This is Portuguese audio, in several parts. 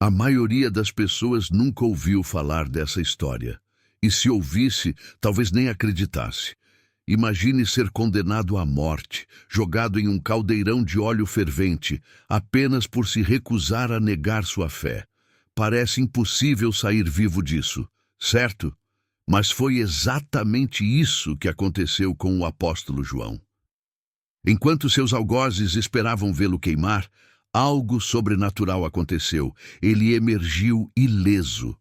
A maioria das pessoas nunca ouviu falar dessa história. E se ouvisse, talvez nem acreditasse. Imagine ser condenado à morte, jogado em um caldeirão de óleo fervente, apenas por se recusar a negar sua fé. Parece impossível sair vivo disso, certo? Mas foi exatamente isso que aconteceu com o apóstolo João. Enquanto seus algozes esperavam vê-lo queimar, algo sobrenatural aconteceu. Ele emergiu ileso.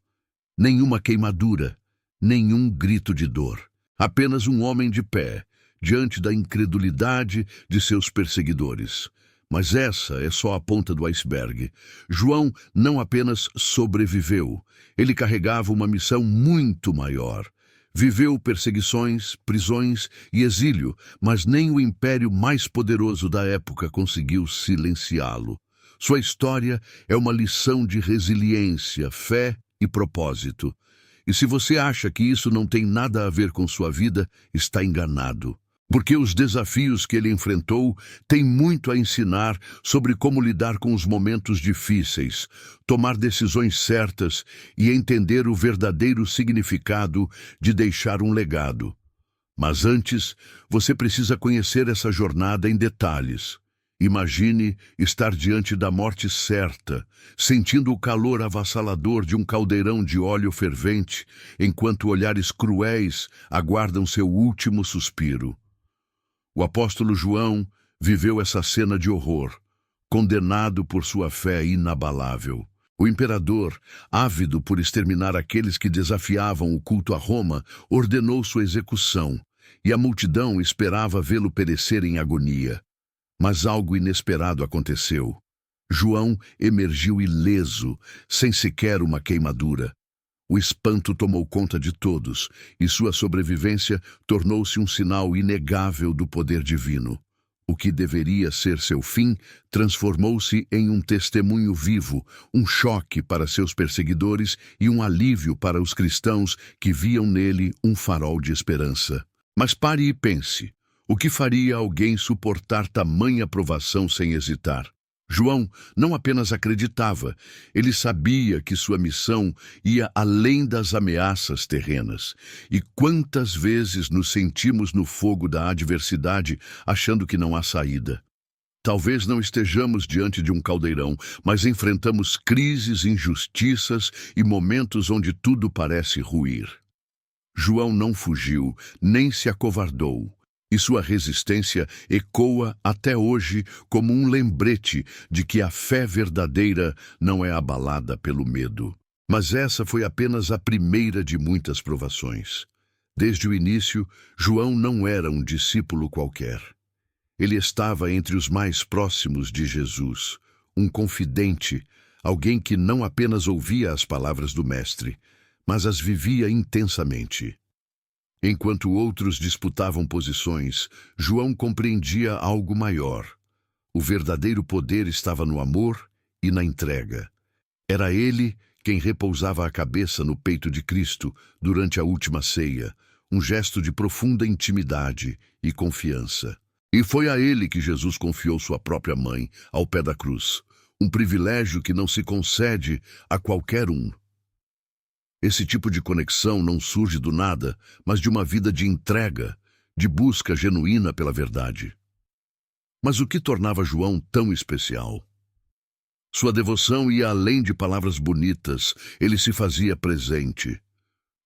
Nenhuma queimadura, nenhum grito de dor. Apenas um homem de pé, diante da incredulidade de seus perseguidores. Mas essa é só a ponta do iceberg. João não apenas sobreviveu, ele carregava uma missão muito maior. Viveu perseguições, prisões e exílio, mas nem o império mais poderoso da época conseguiu silenciá-lo. Sua história é uma lição de resiliência, fé e propósito. E se você acha que isso não tem nada a ver com sua vida, está enganado. Porque os desafios que ele enfrentou têm muito a ensinar sobre como lidar com os momentos difíceis, tomar decisões certas e entender o verdadeiro significado de deixar um legado. Mas antes, você precisa conhecer essa jornada em detalhes. Imagine estar diante da morte certa, sentindo o calor avassalador de um caldeirão de óleo fervente, enquanto olhares cruéis aguardam seu último suspiro. O apóstolo João viveu essa cena de horror, condenado por sua fé inabalável. O imperador, ávido por exterminar aqueles que desafiavam o culto a Roma, ordenou sua execução, e a multidão esperava vê-lo perecer em agonia. Mas algo inesperado aconteceu. João emergiu ileso, sem sequer uma queimadura. O espanto tomou conta de todos, e sua sobrevivência tornou-se um sinal inegável do poder divino. O que deveria ser seu fim transformou-se em um testemunho vivo, um choque para seus perseguidores e um alívio para os cristãos que viam nele um farol de esperança. Mas pare e pense. O que faria alguém suportar tamanha provação sem hesitar? João não apenas acreditava, ele sabia que sua missão ia além das ameaças terrenas. E quantas vezes nos sentimos no fogo da adversidade, achando que não há saída? Talvez não estejamos diante de um caldeirão, mas enfrentamos crises, injustiças e momentos onde tudo parece ruir. João não fugiu, nem se acovardou. E sua resistência ecoa até hoje como um lembrete de que a fé verdadeira não é abalada pelo medo. Mas essa foi apenas a primeira de muitas provações. Desde o início, João não era um discípulo qualquer. Ele estava entre os mais próximos de Jesus, um confidente, alguém que não apenas ouvia as palavras do Mestre, mas as vivia intensamente. Enquanto outros disputavam posições, João compreendia algo maior. O verdadeiro poder estava no amor e na entrega. Era ele quem repousava a cabeça no peito de Cristo durante a última ceia, um gesto de profunda intimidade e confiança. E foi a ele que Jesus confiou sua própria mãe, ao pé da cruz, um privilégio que não se concede a qualquer um. Esse tipo de conexão não surge do nada, mas de uma vida de entrega, de busca genuína pela verdade. Mas o que tornava João tão especial? Sua devoção ia além de palavras bonitas, ele se fazia presente.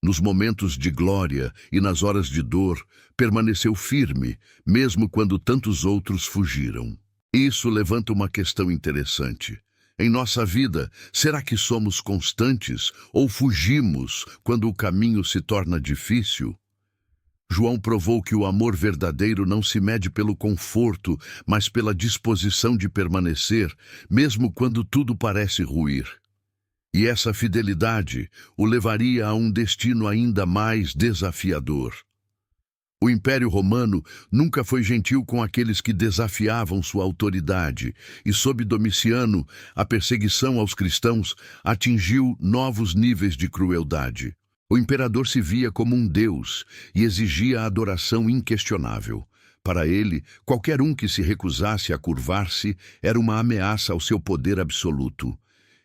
Nos momentos de glória e nas horas de dor, permaneceu firme, mesmo quando tantos outros fugiram. Isso levanta uma questão interessante. Em nossa vida, será que somos constantes ou fugimos quando o caminho se torna difícil? João provou que o amor verdadeiro não se mede pelo conforto, mas pela disposição de permanecer, mesmo quando tudo parece ruir. E essa fidelidade o levaria a um destino ainda mais desafiador. O Império Romano nunca foi gentil com aqueles que desafiavam sua autoridade, e sob Domiciano, a perseguição aos cristãos atingiu novos níveis de crueldade. O imperador se via como um deus e exigia adoração inquestionável. Para ele, qualquer um que se recusasse a curvar-se era uma ameaça ao seu poder absoluto.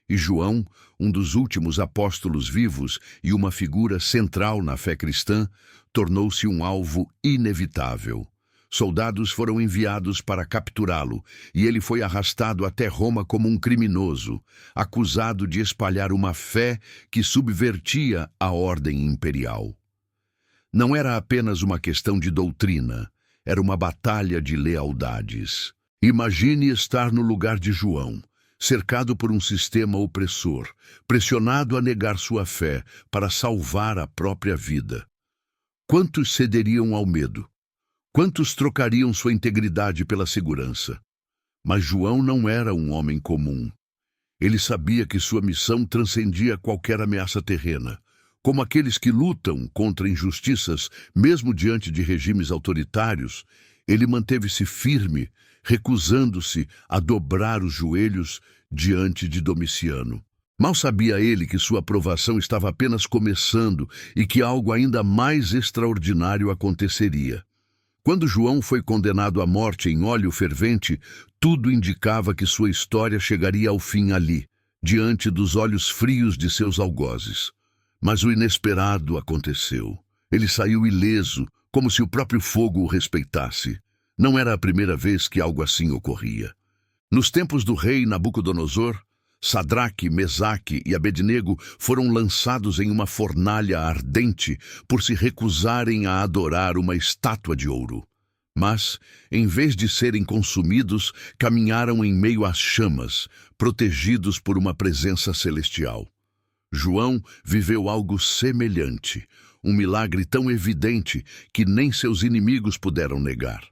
E João, um dos últimos apóstolos vivos e uma figura central na fé cristã, tornou-se um alvo inevitável. Soldados foram enviados para capturá-lo, e ele foi arrastado até Roma como um criminoso, acusado de espalhar uma fé que subvertia a ordem imperial. Não era apenas uma questão de doutrina, era uma batalha de lealdades. Imagine estar no lugar de João, cercado por um sistema opressor, pressionado a negar sua fé para salvar a própria vida. Quantos cederiam ao medo? Quantos trocariam sua integridade pela segurança? Mas João não era um homem comum. Ele sabia que sua missão transcendia qualquer ameaça terrena. Como aqueles que lutam contra injustiças, mesmo diante de regimes autoritários, ele manteve-se firme, recusando-se a dobrar os joelhos diante de Domiciano. Mal sabia ele que sua aprovação estava apenas começando e que algo ainda mais extraordinário aconteceria. Quando João foi condenado à morte em óleo fervente, tudo indicava que sua história chegaria ao fim ali, diante dos olhos frios de seus algozes. Mas o inesperado aconteceu. Ele saiu ileso, como se o próprio fogo o respeitasse. Não era a primeira vez que algo assim ocorria. Nos tempos do rei Nabucodonosor, Sadraque, Mesaque e Abednego foram lançados em uma fornalha ardente por se recusarem a adorar uma estátua de ouro. Mas, em vez de serem consumidos, caminharam em meio às chamas, protegidos por uma presença celestial. João viveu algo semelhante, um milagre tão evidente que nem seus inimigos puderam negar.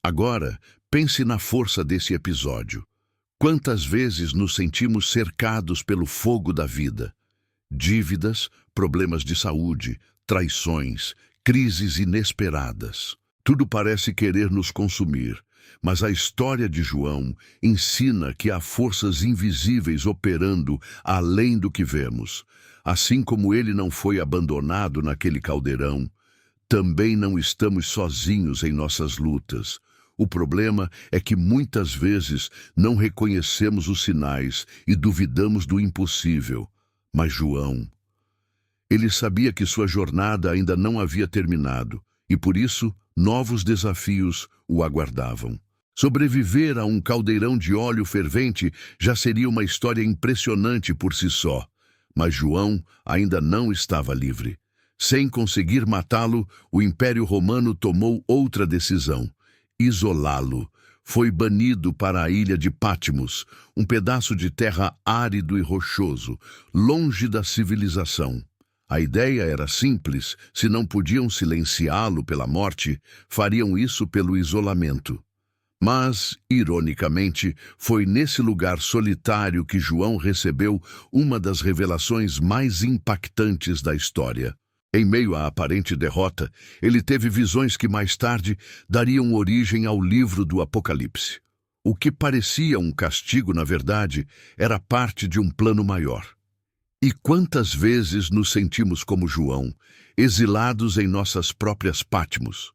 Agora, pense na força desse episódio. Quantas vezes nos sentimos cercados pelo fogo da vida? Dívidas, problemas de saúde, traições, crises inesperadas. Tudo parece querer nos consumir, mas a história de João ensina que há forças invisíveis operando além do que vemos. Assim como ele não foi abandonado naquele caldeirão, também não estamos sozinhos em nossas lutas. O problema é que muitas vezes não reconhecemos os sinais e duvidamos do impossível. Mas João, ele sabia que sua jornada ainda não havia terminado e, por isso, novos desafios o aguardavam. Sobreviver a um caldeirão de óleo fervente já seria uma história impressionante por si só. Mas João ainda não estava livre. Sem conseguir matá-lo, o Império Romano tomou outra decisão: isolá-lo. Foi banido para a ilha de Patmos, um pedaço de terra árido e rochoso, longe da civilização. A ideia era simples: se não podiam silenciá-lo pela morte, fariam isso pelo isolamento. Mas, ironicamente, foi nesse lugar solitário que João recebeu uma das revelações mais impactantes da história. Em meio à aparente derrota, ele teve visões que mais tarde dariam origem ao livro do Apocalipse. O que parecia um castigo, na verdade, era parte de um plano maior. E quantas vezes nos sentimos como João, exilados em nossas próprias Patmos?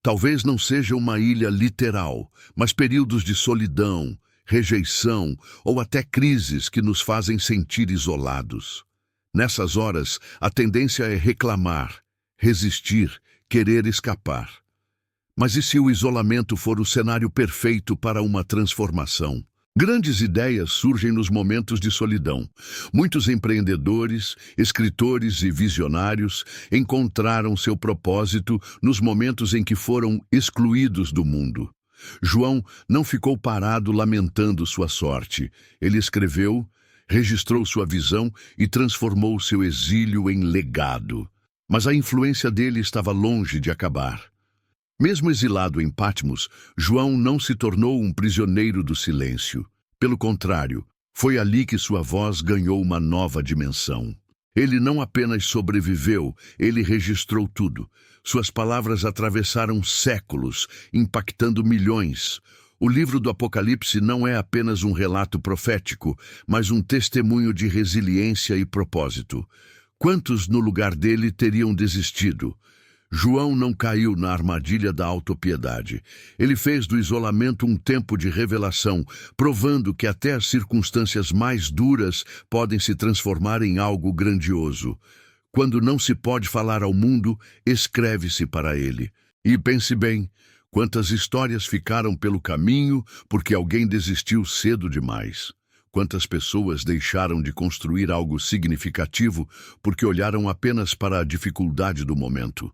Talvez não seja uma ilha literal, mas períodos de solidão, rejeição ou até crises que nos fazem sentir isolados. Nessas horas, a tendência é reclamar, resistir, querer escapar. Mas e se o isolamento for o cenário perfeito para uma transformação? Grandes ideias surgem nos momentos de solidão. Muitos empreendedores, escritores e visionários encontraram seu propósito nos momentos em que foram excluídos do mundo. João não ficou parado lamentando sua sorte. Ele escreveu, registrou sua visão e transformou seu exílio em legado. Mas a influência dele estava longe de acabar. Mesmo exilado em Patmos, João não se tornou um prisioneiro do silêncio. Pelo contrário, foi ali que sua voz ganhou uma nova dimensão. Ele não apenas sobreviveu, ele registrou tudo. Suas palavras atravessaram séculos, impactando milhões. O livro do Apocalipse não é apenas um relato profético, mas um testemunho de resiliência e propósito. Quantos no lugar dele teriam desistido? João não caiu na armadilha da autopiedade. Ele fez do isolamento um tempo de revelação, provando que até as circunstâncias mais duras podem se transformar em algo grandioso. Quando não se pode falar ao mundo, escreve-se para ele. E pense bem, quantas histórias ficaram pelo caminho porque alguém desistiu cedo demais. Quantas pessoas deixaram de construir algo significativo porque olharam apenas para a dificuldade do momento.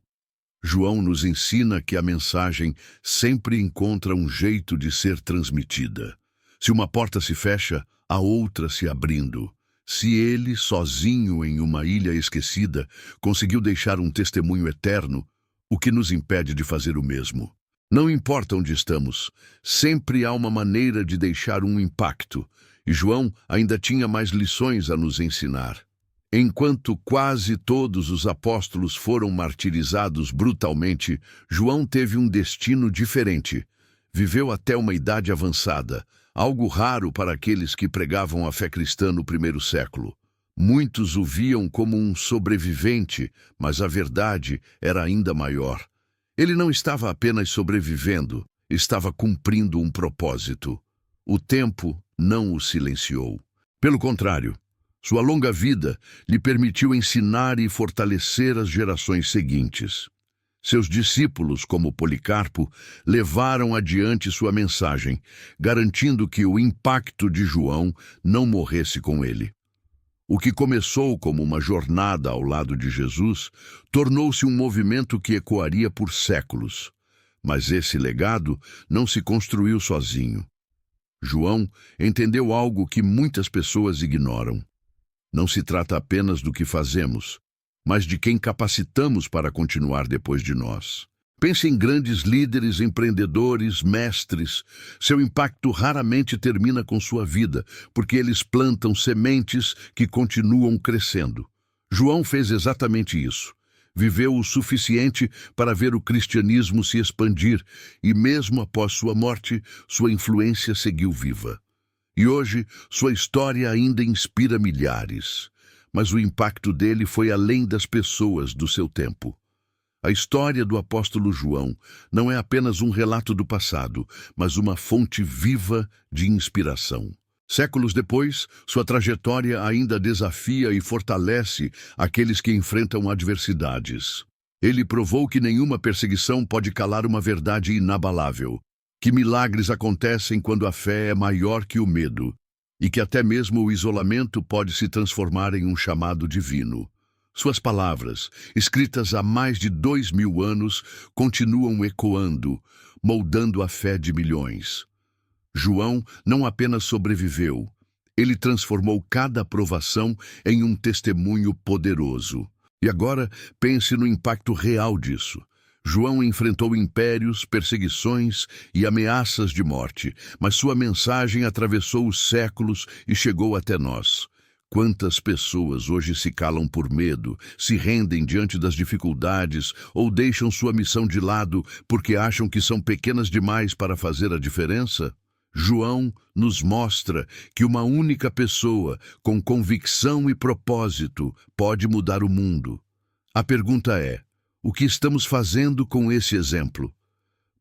João nos ensina que a mensagem sempre encontra um jeito de ser transmitida. Se uma porta se fecha, há outra se abrindo. Se ele, sozinho em uma ilha esquecida, conseguiu deixar um testemunho eterno, o que nos impede de fazer o mesmo? Não importa onde estamos, sempre há uma maneira de deixar um impacto, e João ainda tinha mais lições a nos ensinar. Enquanto quase todos os apóstolos foram martirizados brutalmente, João teve um destino diferente. Viveu até uma idade avançada, algo raro para aqueles que pregavam a fé cristã no primeiro século. Muitos o viam como um sobrevivente, mas a verdade era ainda maior. Ele não estava apenas sobrevivendo, estava cumprindo um propósito. O tempo não o silenciou. Pelo contrário, sua longa vida lhe permitiu ensinar e fortalecer as gerações seguintes. Seus discípulos, como Policarpo, levaram adiante sua mensagem, garantindo que o impacto de João não morresse com ele. O que começou como uma jornada ao lado de Jesus tornou-se um movimento que ecoaria por séculos. Mas esse legado não se construiu sozinho. João entendeu algo que muitas pessoas ignoram. Não se trata apenas do que fazemos, mas de quem capacitamos para continuar depois de nós. Pense em grandes líderes, empreendedores, mestres. Seu impacto raramente termina com sua vida, porque eles plantam sementes que continuam crescendo. João fez exatamente isso. Viveu o suficiente para ver o cristianismo se expandir, e mesmo após sua morte, sua influência seguiu viva. E hoje, sua história ainda inspira milhares. Mas o impacto dele foi além das pessoas do seu tempo. A história do apóstolo João não é apenas um relato do passado, mas uma fonte viva de inspiração. Séculos depois, sua trajetória ainda desafia e fortalece aqueles que enfrentam adversidades. Ele provou que nenhuma perseguição pode calar uma verdade inabalável, que milagres acontecem quando a fé é maior que o medo, e que até mesmo o isolamento pode se transformar em um chamado divino. Suas palavras, escritas há mais de 2000 anos, continuam ecoando, moldando a fé de milhões. João não apenas sobreviveu, ele transformou cada provação em um testemunho poderoso. E agora, pense no impacto real disso. João enfrentou impérios, perseguições e ameaças de morte, mas sua mensagem atravessou os séculos e chegou até nós. Quantas pessoas hoje se calam por medo, se rendem diante das dificuldades ou deixam sua missão de lado porque acham que são pequenas demais para fazer a diferença? João nos mostra que uma única pessoa, com convicção e propósito, pode mudar o mundo. A pergunta é: o que estamos fazendo com esse exemplo?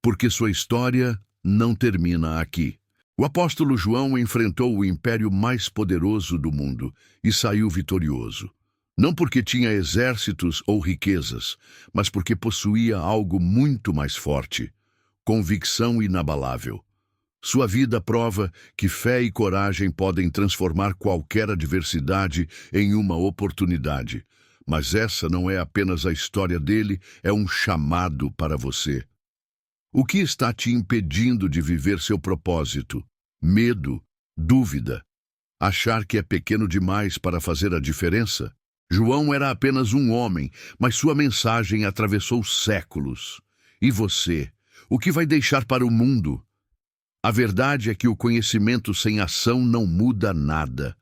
Porque sua história não termina aqui. O apóstolo João enfrentou o império mais poderoso do mundo e saiu vitorioso. Não porque tinha exércitos ou riquezas, mas porque possuía algo muito mais forte: convicção inabalável. Sua vida prova que fé e coragem podem transformar qualquer adversidade em uma oportunidade. Mas essa não é apenas a história dele, é um chamado para você. O que está te impedindo de viver seu propósito? Medo? Dúvida? Achar que é pequeno demais para fazer a diferença? João era apenas um homem, mas sua mensagem atravessou séculos. E você? O que vai deixar para o mundo? A verdade é que o conhecimento sem ação não muda nada.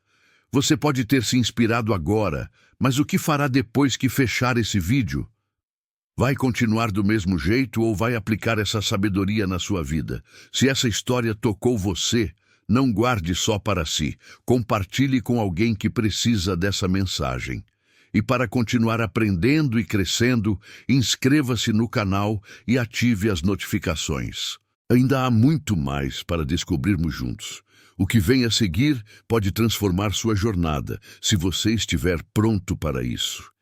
Você pode ter se inspirado agora, mas o que fará depois que fechar esse vídeo? Vai continuar do mesmo jeito ou vai aplicar essa sabedoria na sua vida? Se essa história tocou você, não guarde só para si. Compartilhe com alguém que precisa dessa mensagem. E para continuar aprendendo e crescendo, inscreva-se no canal e ative as notificações. Ainda há muito mais para descobrirmos juntos. O que vem a seguir pode transformar sua jornada, se você estiver pronto para isso.